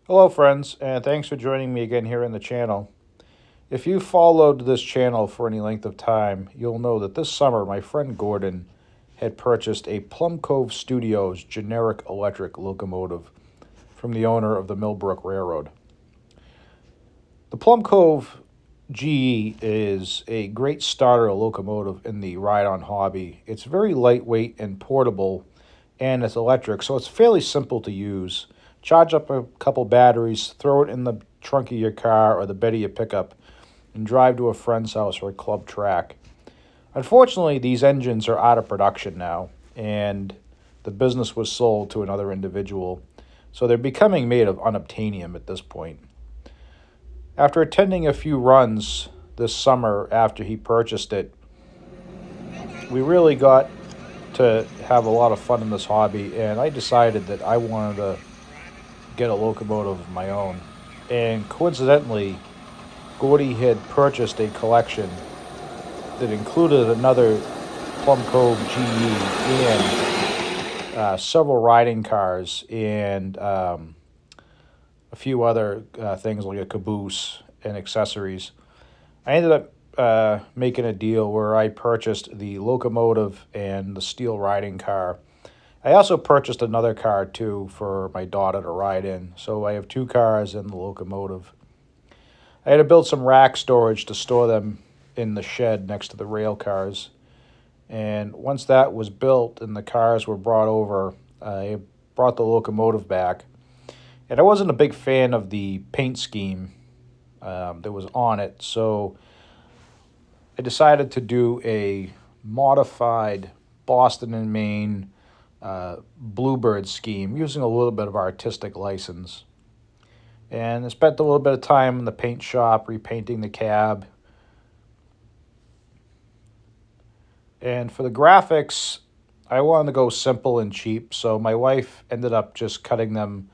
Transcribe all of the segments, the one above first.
Hello, friends, and thanks for joining me again here in the channel. If you followed this channel for any length of time, you'll know that this summer my friend Gordon had purchased a Plum Cove Studios generic electric locomotive from the owner of the Millbrook Railroad. The Plum Cove GE is a great starter locomotive in the ride-on hobby. It's very lightweight and portable, and it's electric, so it's fairly simple to use. Charge up a couple batteries, throw it in the trunk of your car or the bed of your pickup, and drive to a friend's house or a club track. Unfortunately, these engines are out of production now, and the business was sold to another individual, so they're becoming made of unobtainium at this point. After attending a few runs this summer after he purchased it, we really got to have a lot of fun in this hobby, and I decided that I wanted to get a locomotive of my own. And coincidentally, Gordy had purchased a collection that included another Plum Cove GE and several riding cars and a few other things like a caboose and accessories. I ended up making a deal where I purchased the locomotive and the steel riding car. I also purchased another car too for my daughter to ride in. So I have two cars and the locomotive. I had to build some rack storage to store them in the shed next to the rail cars. And once that was built and the cars were brought over, I brought the locomotive back. And I wasn't a big fan of the paint scheme that was on it, so I decided to do a modified Boston and Maine Bluebird scheme using a little bit of artistic license. And I spent a little bit of time in the paint shop repainting the cab. And for the graphics, I wanted to go simple and cheap, so my wife ended up just cutting them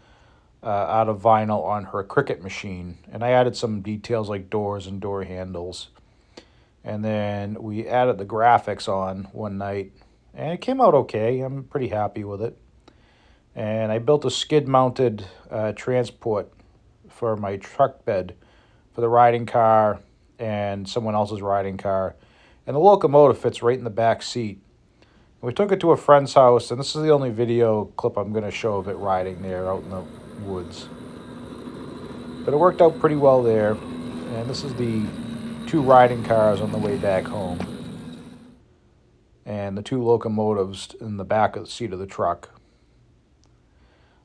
out of vinyl on her Cricut machine. And I added some details like doors and door handles. And then we added the graphics on one night, and it came out okay. I'm pretty happy with it. And I built a skid-mounted transport for my truck bed for the riding car and someone else's riding car. And the locomotive fits right in the back seat. We took it to a friend's house, and this is the only video clip I'm going to show of it riding there out in the woods. But it worked out pretty well there. And this is the two riding cars on the way back home, and the two locomotives in the back of the seat of the truck.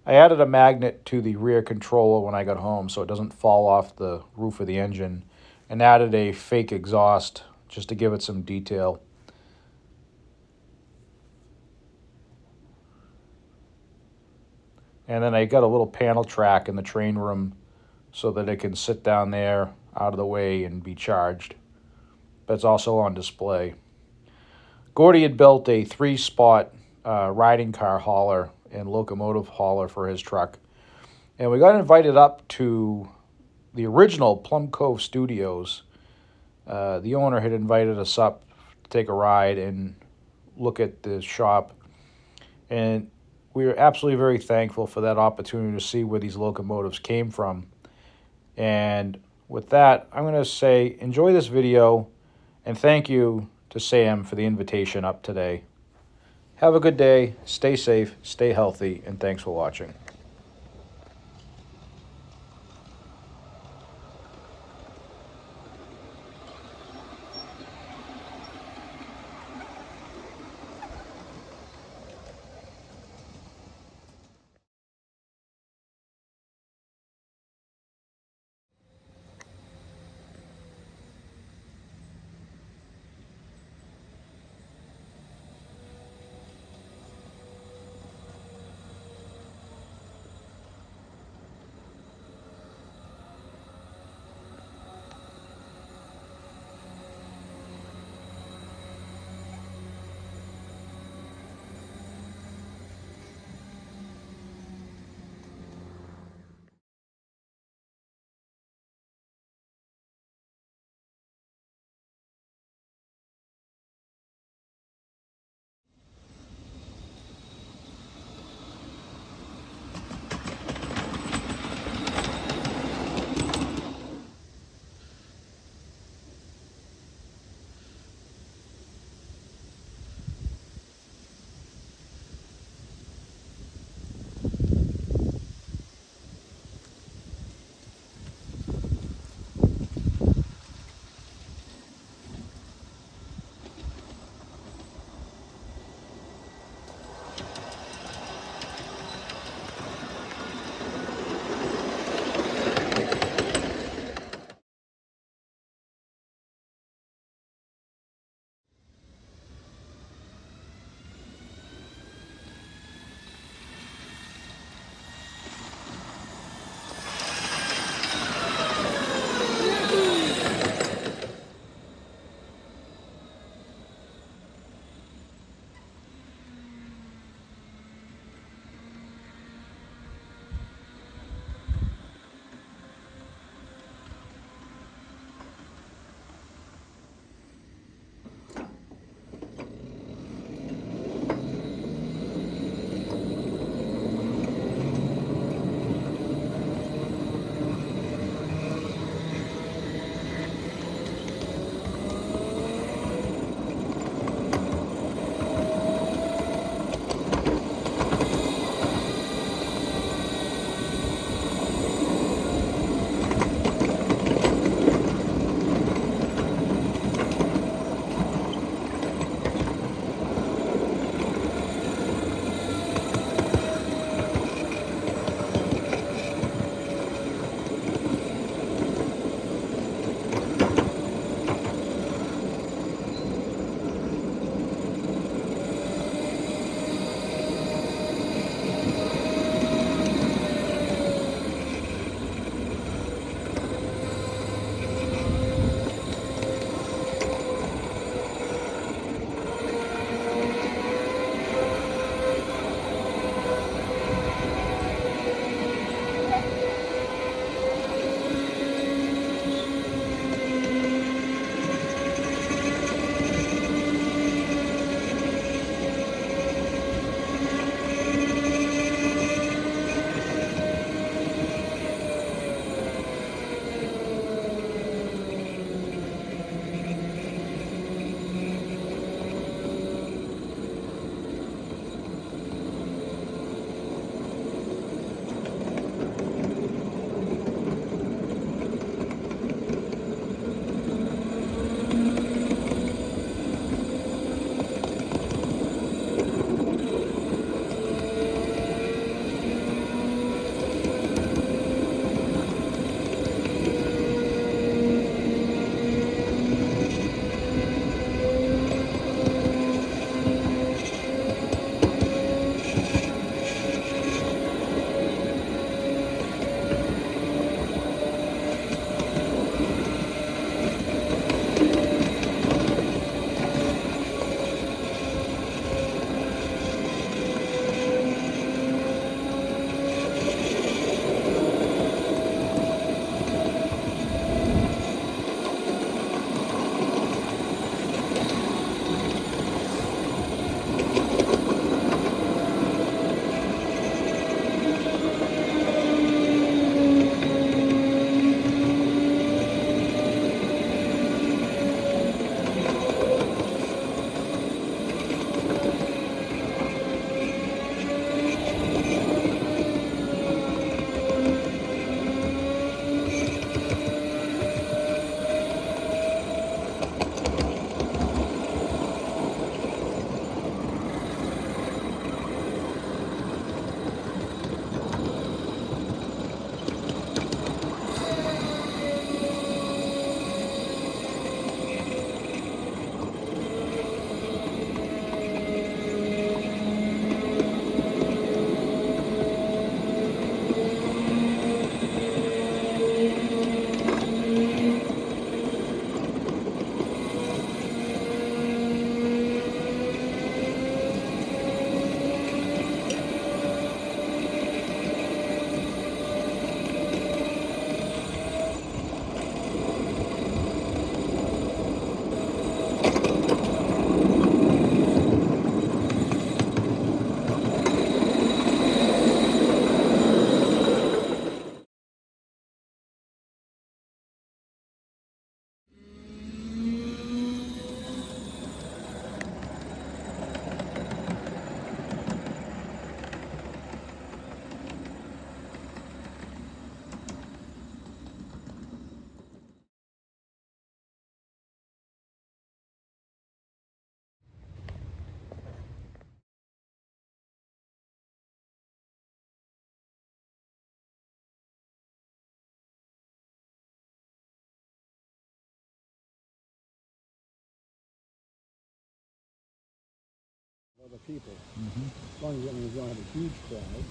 I added a magnet to the rear controller when I got home so it doesn't fall off the roof of the engine, and added a fake exhaust just to give it some detail. And then I got a little panel track in the train room so that it can sit down there out of the way and be charged. But it's also on display. Gordy had built a three-spot riding car hauler and locomotive hauler for his truck. And we got invited up to the original Plum Cove Studios. The owner had invited us up to take a ride and look at the shop. And we were absolutely very thankful for that opportunity to see where these locomotives came from. And with that, I'm going to say enjoy this video, and thank you to Sam for the invitation up today. Have a good day, stay safe, stay healthy, and thanks for watching. other people. As long as that means you don't have a huge crowd.